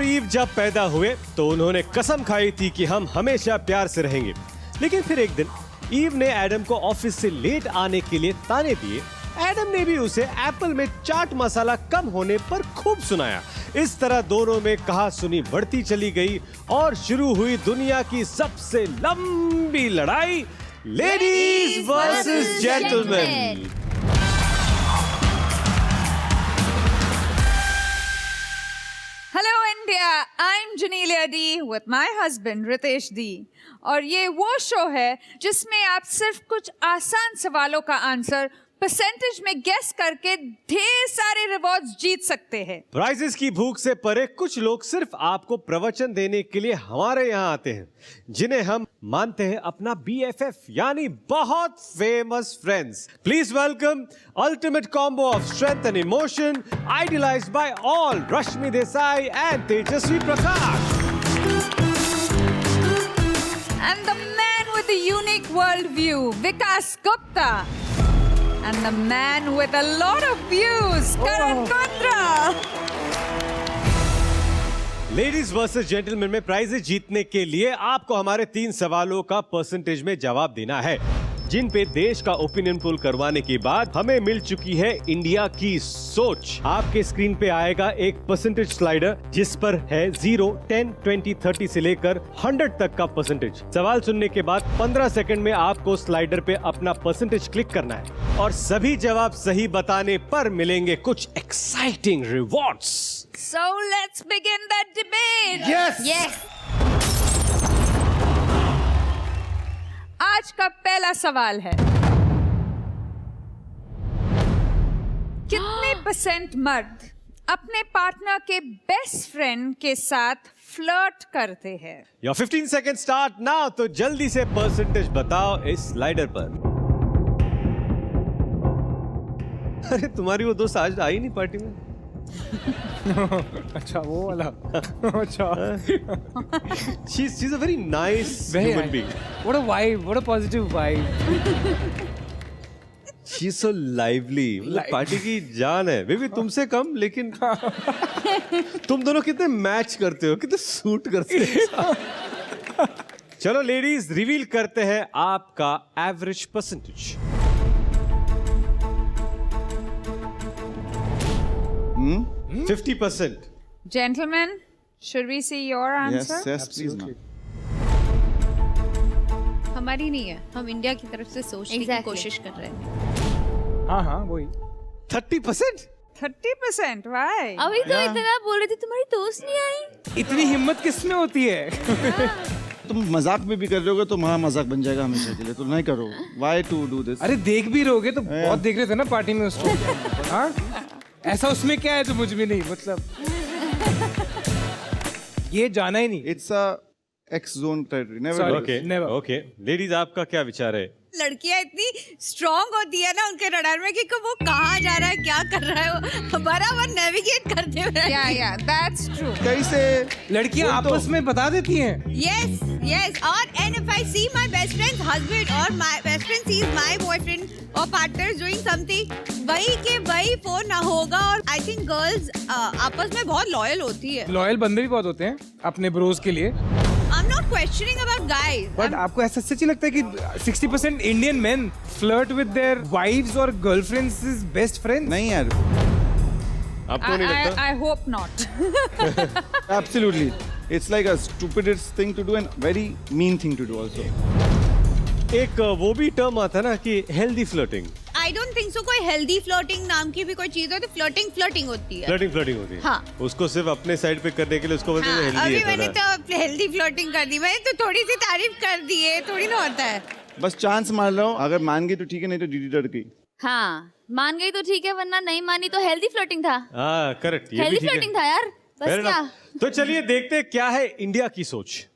और ईव जब पैदा हुए तो उन्होंने कसम खाई थी कि हम हमेशा प्यार से रहेंगे। लेकिन फिर एक दिन ईव ने एडम को ऑफिस से लेट आने के लिए ताने दिए। एडम ने भी उसे एप्पल में चाट मसाला कम होने पर खूब सुनाया। इस तरह दोनों में कहा सुनी बढ़ती चली गई और शुरू हुई दुनिया की सबसे लंबी लड़ाई, ladies versus gentleman. Hello India, I am Genelia D with my husband Riteish D, और ये वो शो है जिसमें आप सिर्फ कुछ आसान सवालों का आंसर परसेंटेज में गेस करके ढेर सारे रिवॉर्ड्स जीत सकते हैं। प्राइजेस की भूख से परे कुछ लोग सिर्फ आपको प्रवचन देने के लिए हमारे यहाँ आते हैं, जिन्हें हम मानते हैं अपना BFF यानी बहुत famous friends. Please welcome ultimate combo of strength and emotion, idealised by all, Rashmi Desai and Tejasswi Prakash. And the man with the unique world view, Vikas Gupta. And the man with a lot of views, Karan Kundra. Ladies versus gentleman में prices जीतने के लिए आपको हमारे 3 सवालों का percentage में जवाब देना है, जिन पे देश का ओपिनियन पोल करवाने के बाद हमें मिल चुकी है इंडिया की सोच। आपके स्क्रीन पे आएगा एक परसेंटेज स्लाइडर जिस पर है 0, 10, 20, 30 से लेकर 100 तक का परसेंटेज। सवाल सुनने के बाद 15 सेकंड में आपको स्लाइडर पे अपना परसेंटेज क्लिक करना है और सभी जवाब सही बताने पर मिलेंगे कुछ exciting rewards. So let's begin that debate. Yes. आज का पहला सवाल है, कितने परसेंट मर्द अपने पार्टनर के बेस्ट फ्रेंड के साथ फ्लर्ट करते हैं? Your 15 seconds start now, तो जल्दी से परसेंटेज बताओ इस स्लाइडर पर। अरे तुम्हारी वो दोस्त आज आई नहीं पार्टी में? अच्छा वो वाला। अच्छा she's a very nice human being. What a vibe, what a positive vibe. She's so lively. मतलब पार्टी की जान है। बेबी तुमसे कम, लेकिन तुम दोनों कितने मैच करते हो, कितने सूट करते हो। चलो लेडीज, रिवील करते हैं आपका average percentage. 50%। Gentlemen, should we see your answer? Yes, please, ma'am. हमारी नहीं है, हम इंडिया की तरफ से सोचने की कोशिश कर रहे हैं। हाँ वही। 30%? 30%, why? अभी तो इतना बोल रहे थे, तुम्हारी दोस्त नहीं आई। इतनी हिम्मत किसमें होती है? तुम मजाक में भी कर रहे हो तो वहाँ मजाक बन जाएगा हमेशा के लिए, तो नहीं करो। Why to do this? अरे देख भी रहोगे तो बहुत देख रहे थे ना पार्टी में उसको। हाँ ऐसा उसमें क्या है जो मुझ में नहीं, मतलब ये जाना ही नहीं। It's a X zone territory. Never. Sorry. do it. Never. Okay ladies, आपका क्या विचार है? लड़कियां इतनी स्ट्रांग होती है ना उनके रडार में कि वो कहाँ जा रहा है, क्या कर रहा है, वो बराबर नेविगेट करते हुए। Yeah, that's true. कैसे? लड़कियां आपस में बता देती हैं। Yes. और and if I see my best friend's husband or my best friend sees my boyfriend or partner is doing something, वही के वही फोन ना होगा। और I think girls आपस में बहुत लॉयल होती है। लॉयल बंदे भी बहुत होते हैं अपने ब्रोज के लिए। I'm not questioning about guys. But आपको ऐसा सच्ची लगता है कि 60% Indian men flirt with their wives और गर्लफ्रेंड्स इज बेस्ट फ्रेंड्स? नहीं यार। आपको नहीं लगता? I hope not. Absolutely. It's like a stupidest thing to do and very mean thing to do also. एक वो भी टर्म आता है ना कि healthy flirting. I don't think so। कोई हेल्दी फ्लर्टिंग नाम की भी कोई चीज है तो फ्लर्टिंग होती है। फ्लर्टिंग होती है। हाँ। उसको सिर्फ अपने साइड पे करने के लिए उसको बोलते हैं हेल्दी अभी है मैंने थोड़ा। तो हेल्दी फ्लर्टिंग कर दी, मैंने तो थोड़ी सी तारीफ कर दी है, थोड़ी ना होता है। बस चांस मार लो, अगर मान गई तो ठीक है, नहीं तो दीदी डर गई। हाँ मान गई तो ठीक है, वरना नहीं मानी तो हेल्दी फ्लोटिंग था। हाँ करेक्ट, ये भी हेल्दी ठीक है। फ्लोटिंग था यार, बस Fair क्या। enough। तो चलिए देखते हैं क्या है इंडिया की सोच।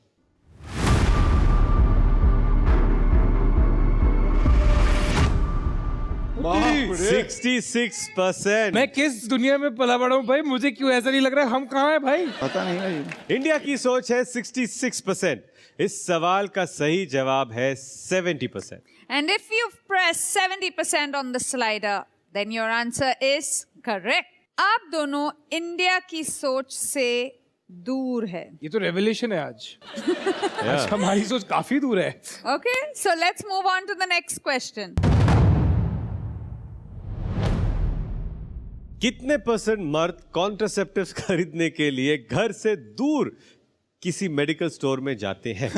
बाप रे। 66%। मैं किस दुनिया में पला बड़ा हूँ भाई, मुझे क्यों ऐसा नहीं लग रहा है, हम कहाँ हैं भाई? पता नहीं भाई। इंडिया की सोच है 66%। इस सवाल का सही जवाब है 70%। And if you've pressed 70% on the slider, then your answer is correct. आप दोनों इंडिया की सोच से दूर है. ये तो रेवलेशन है आज. आज हमारी सोच काफी दूर है. Okay, so let's move on to the next question. कितने परसेंट मर्द कॉन्ट्रासेप्टिव्स खरीदने के लिए घर से दूर किसी मेडिकल स्टोर में जाते हैं?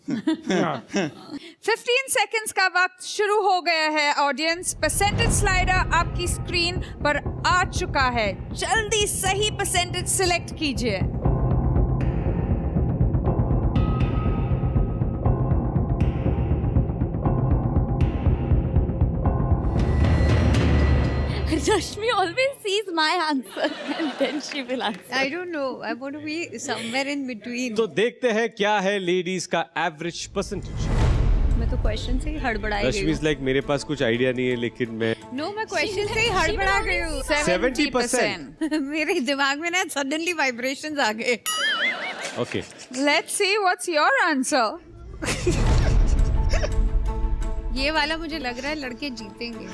15 सेकंड्स का वक्त शुरू हो गया है. ऑडियंस, परसेंटेज स्लाइडर आपकी स्क्रीन पर आ चुका है. जल्दी सही परसेंटेज सिलेक्ट कीजिए. Rashmi always sees my answer and then she will answer. I don't know. I want to be somewhere in between. तो देखते हैं क्या है लेडीज का एवरेज परसेंटेज. मैं तो क्वेश्चन से ही हड़बड़ाई रश्मि इज लाइक मेरे पास कुछ आइडिया नहीं है लेकिन मैं नो, मैं क्वेश्चन से ही हड़बड़ा गई हूँ. 70%. मेरे दिमाग में ना सडनली वाइब्रेशंस आ गए. Okay. Let's see what's your answer. ये वाला मुझे लग रहा है लड़के जीतेंगे.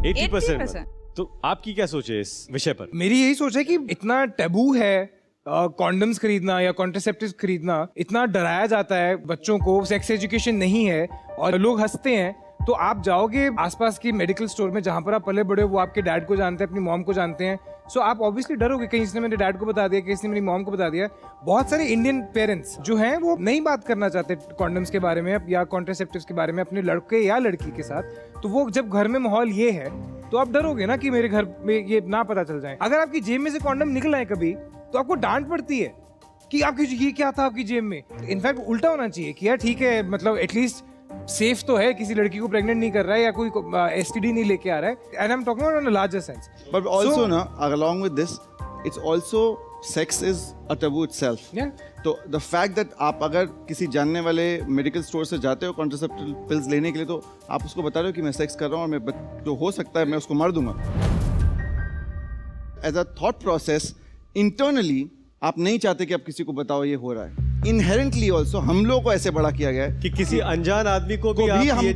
80%. तो आपकी क्या सोच है इस विषय पर? मेरी यही सोच है कि इतना टैबू है कॉन्डम्स खरीदना या कॉन्ट्रासेप्टिव्स खरीदना. इतना डराया जाता है बच्चों को. सेक्स एजुकेशन नहीं है और लोग हंसते हैं. तो आप जाओगे आसपास की मेडिकल स्टोर में जहां पर आप पले बड़े हो, वो आपके डैड को जानते हैं, अपनी मॉम को जानते हैं. सो आप ऑब्वियसली डरोगे, कहीं इसने मेरे डैड को बता दिया, कहीं इसने मेरी मॉम को बता दिया. बहुत सारे इंडियन पेरेंट्स जो हैं वो नहीं बात करना चाहते कॉन्डम्स के बारे में या कॉन्ट्रासेप्टिव्स के बारे में अपने लड़के या लड़की के साथ. तो वो जब घर में माहौल ये है तो आप डरोगे ना कि मेरे घर में ये ना पता चल जाए. अगर आपकी जेब में से कॉन्डम निकल आए कभी तो आपको डांट पड़ती है कि आपकी ये क्या था आपकी जेब में. इनफैक्ट उल्टा होना चाहिए कि यार ठीक है, मतलब एटलीस्ट सेफ तो है, किसी लड़की को प्रेग्नेंट नहीं कर रहा है या कोई एसटीडी नहीं लेके आ रहा है. And I am talking about on a larger sense. But also, na, along with this, it's also sex is a taboo itself. Yeah. तो the fact that आप अगर किसी जानने वाले मेडिकल स्टोर से जाते हो कॉन्ट्रासेप्टिव पिल्स लेने के लिए, तो आप उसको बता रहे हो कि मैं सेक्स कर रहा हूँ और मैं तो हो सकता है मैं उसको मार दूंगा. As a thought process internally आप नहीं चाहते कि आप किसी को बताओ ये हो रहा है. इनहेरेंटली ऑल्सो हम लोगों को ऐसे बड़ा किया गया है कि किसी अनजान आदमी को भी आप ये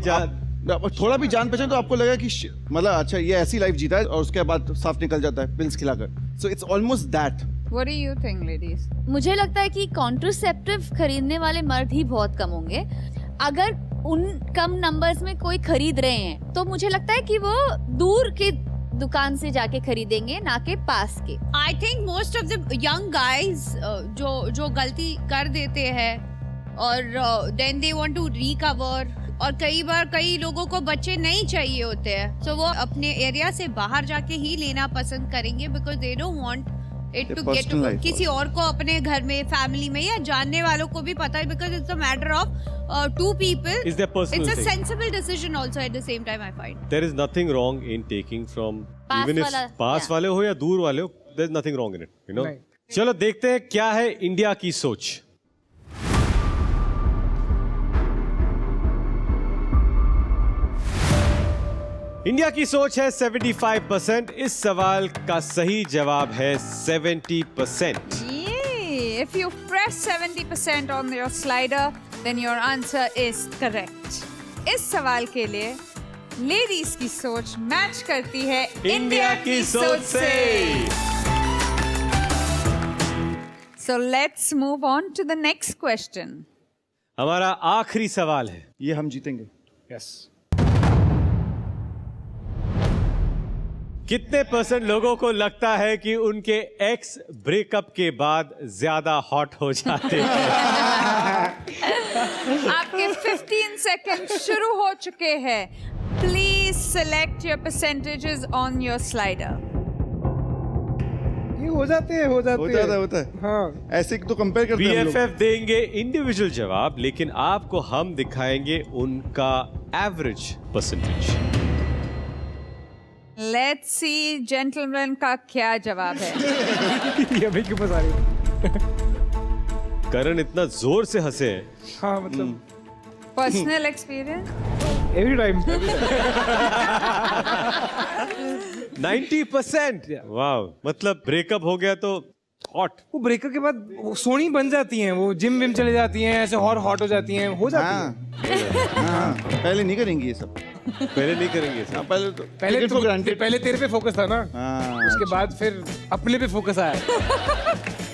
थोड़ा भी जान पहचान तो आपको लगा कि मतलब अच्छा ये ऐसी लाइफ जीता है और उसके बाद साफ निकल जाता है पिल्स खिलाकर. So it's almost that. What do you think, ladies? मुझे लगता है कि कॉन्ट्रासेप्टिव खरीदने वाले मर्द ही बहुत कम होंगे. अगर उन कम नंबर्स में कोई खरीद रहे हैं तो मुझे लगता है कि वो दूर के दुकान से जाके खरीदेंगे, ना के पास के. I think most of the young guys जो गलती कर देते हैं और then they want to recover. और कई बार कई लोगों को बच्चे नहीं चाहिए होते हैं, तो वो अपने एरिया से बाहर जाके ही लेना पसंद करेंगे because they don't want it to get to किसी और को अपने घर में, फैमिली में या जानने वालों को भी पता है. Because it's a matter of two people. Is their personal It's a thing. sensible decision also at the same time, I find. There is nothing wrong in taking from pass even if वाला, पास yeah. वाले हो या दूर वाले हो. There is nothing wrong in it, you know. Right. चलो देखते हैं क्या है इंडिया की सोच. इंडिया की सोच है 75%. इस सवाल का सही जवाब है 70%. Yeah, if you press 70% on your slider, then your answer is correct. इस सवाल के लिए लेडीज की सोच मैच करती है इंडिया की सोच से. So let's move on to the next question. हमारा आखिरी सवाल है. ये हम जीतेंगे. यस. कितने परसेंट लोगों को लगता है कि उनके एक्स ब्रेकअप के बाद ज्यादा हॉट हो जाते हैं? आपके 15 सेकंड शुरू हो चुके हैं. Please select your percentages on your slider. ये हो जाते हैं. होता है. हाँ. ऐसे तो कंपेयर करते हैं हम लोग. BFF देंगे इंडिविजुअल जवाब, लेकिन आपको हम दिखाएंगे उनका average percentage. Let's see gentleman का क्या जवाब है. ये अभी क्यों बता रही हो? करण इतना जोर से हंसे हैं. हाँ, मतलब पर्सनल एक्सपीरियंस. Every time. 90%. वाह, मतलब ब्रेकअप हो गया तो हॉट। वो ब्रेकअप के बाद वो सोनी बन जाती हैं, वो जिम विम चले जाती हैं, ऐसे और हॉट हो जाती हैं, हो जाती हैं। हाँ, पहले नहीं करेंगी ये सब। पहले नहीं करेंगे सर। हाँ, पहले तो पहले तेरे पे फोकस था ना, हाँ, उसके बाद फिर अपने पे फोकस आया।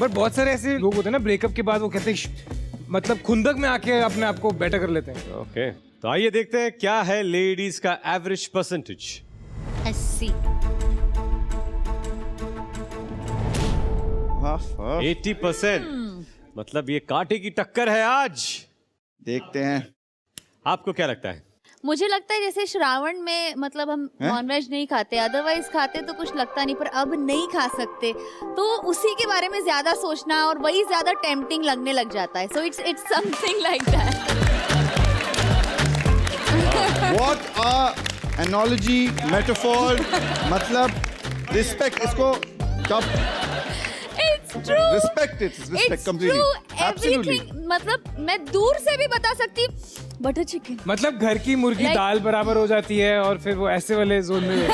बट बहुत सारे ऐसे लोग होते हैं ना ब्रेकअप के बाद वो कहते हैं मतलब खुंदक में आके अपने आप को बेटर कर लेते हैं। ओके, तो आइए देखते हैं क्या है लेडीज का एवरेज परसेंटेज। 80। हाँ, 80%। मतलब ये कांटे की टक्कर है आज। देखते हैं। आपको क्या लगता है? मुझे लगता है जैसे श्रावण में मतलब हम नॉनवेज नहीं खाते, अदरवाइज खाते तो कुछ लगता नहीं, पर अब नहीं खा सकते तो उसी के बारे में ज्यादा सोचना और वही ज्यादा टेम्पटिंग लगने लग जाता है। So it's something like that. What a analogy, metaphor, मतलब रिस्पेक्ट इसको कब It's true. Respect it. Respect It's completely. true. Absolutely. Everything. मतलब मैं दूर से भी बता सकती बटर चिकन। मतलब घर की मुर्गी Like- दाल बराबर हो जाती है और फिर वो ऐसे वाले जोन में।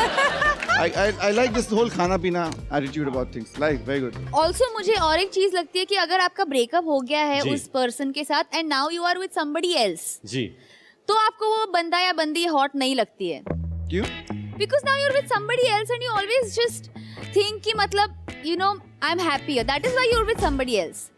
I like this whole खाना पीना attitude about things. Like very good. Also मुझे और एक चीज लगती है कि अगर आपका ब्रेकअप हो गया है जी। उस पर्सन के साथ and now you are with somebody else, जी, तो आपको वो बंदा या बंदी हॉट नहीं लगती है, क्यों? Because now you are with somebody else and you always just think कि मतलब you know I am happier, that is why you are with somebody else.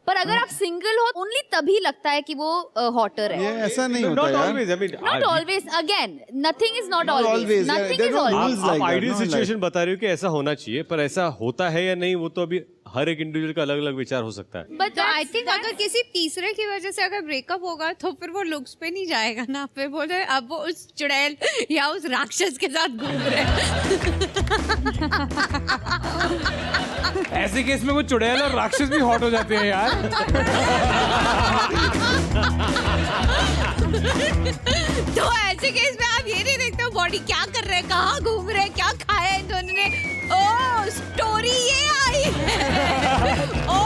पर अगर आप सिंगल हो ओनली तभी लगता है कि वो हॉटर ये है। ऐसा नहीं होता नॉट यार। Always. I mean not always, again nothing is not Not always, always, yeah, nothing there is are no always. rules like आप that, आइडियल no, सिचुएशन बता रहे हो कि ऐसा होना चाहिए, पर ऐसा होता है या नहीं वो तो अभी हर एक इंडिविजुअल का अलग अलग विचार हो सकता है। बट तो आई थिंक अगर किसी तीसरे की वजह से अगर ब्रेकअप होगा तो फिर वो लुक्स पे नहीं जाएगा ना, फिर बोले अब वो उस चुड़ैल या उस राक्षस के साथ घूम रहे ऐसे केस में वो चुड़ैल और राक्षस भी हॉट हो जाते हैं यार। तो ऐसे केस में आप ये नहीं देखते हो बॉडी क्या कर रहे हैं, कहाँ घूम रहे हैं, क्या खाया है दोनों ने। ओ स्टोरी ये आई है। ओ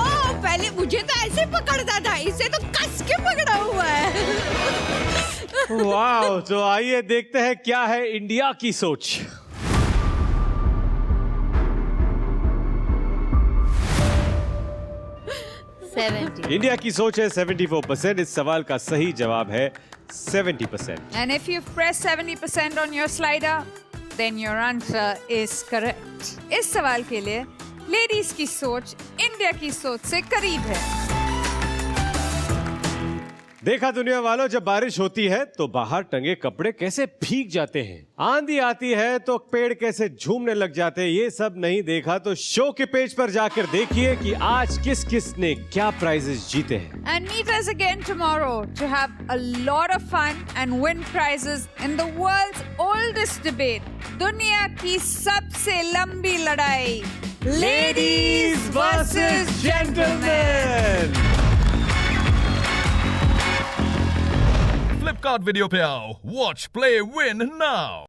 पहले मुझे तो ऐसे पकड़ता था, इसे तो कस के पकड़ा हुआ है। वाह, तो आइए देखते हैं क्या है इंडिया की सोच। इंडिया की सोच है 74%। इस सवाल का सही जवाब है 70%। And if you've pressed 70% on your slider, then your answer is correct. इस सवाल के लिए लेडीज की सोच इंडिया की सोच से करीब है। देखा दुनिया वालों, जब बारिश होती है तो बाहर टंगे कपड़े कैसे भीग जाते हैं, आंधी आती है तो पेड़ कैसे झूमने लग जाते हैं। ये सब नहीं देखा तो शो के पेज पर जाकर देखिए कि आज किस किस ने क्या प्राइजेस जीते हैं। And meet us again tomorrow to have a lot of fun and win prizes in the world's oldest debate. दुनिया की सबसे लंबी लड़ाई, Ladies versus Gentlemen। Flipkart Video पे आओ, वॉच प्ले विन नाउ।